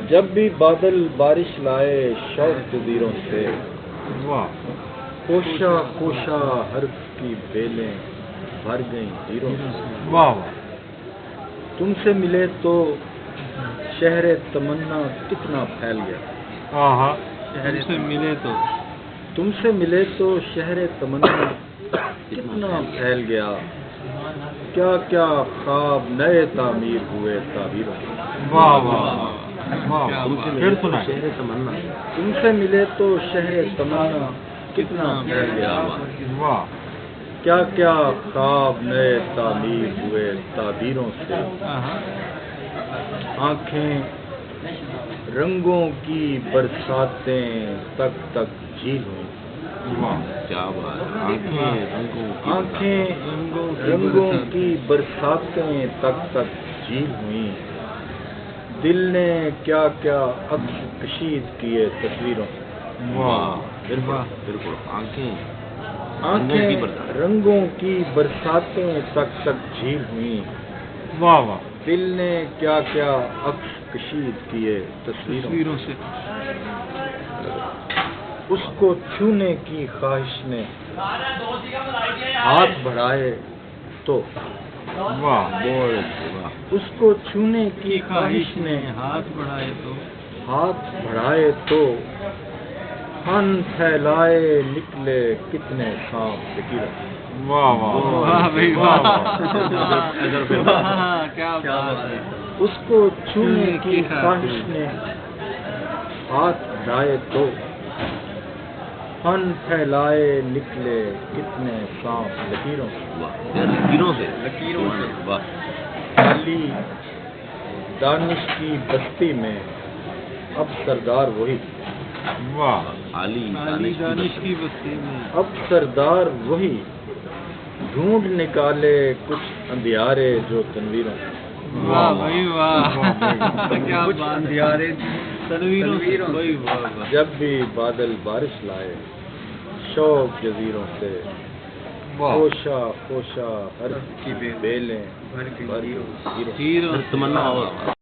جب بھی بادل بارش لائے شوق جزیروں سے، کوشا کوشا حرف کی بیلیں بھر گئیں زیروں سے، تم سے ملے تو شہر تمنا کتنا پھیل گیا، تم سے ملے تو شہر تمنا کتنا پھیل گیا، کیا کیا خواب نئے تعمیر ہوئے تعبیروں سے، تم سے ملے تو شہر تمنا کتنا پھیل گیا، کیا کیا خواب نئے تعمیر ہوئے تعبیروں سے، آنکھیں رنگوں کی برساتیں تک تک جھیل ہوئیں، آنکھیں رنگوں کی برساتیں تک تک جھیل ہوئیں، دل نے کیا کیا عکس کشید کیے تصویروں سے، آنکھیں رنگوں کی برساتیں تک تک جھیل ہوئیں، دل نے کیا کیا عکس کشید کیے تصویروں سے، اس کو چھونے کی خواہش نے ہاتھ بڑھائے تو، اس کو چھونے کی خواہش نے ہاتھ بڑھائے تو، فن پھیلائے نکلے کتنے سانپ لکیروں سے، اس کو چھونے کی خواہش نے ہاتھ بڑھائے تو، فن پھیلائے نکلے کتنے سانپ لکیروں سے، علی دانش کی بستی میں اب سردار وہی، اب سردار وہی، ڈھونڈ نکالے کچھ اندھیارے جو تنویروں سے، جب بھی بادل بارش لائے شوق جزیروں سے، کوشا کوشا حرف کی بیلیں بھر گئیں زیروں سے۔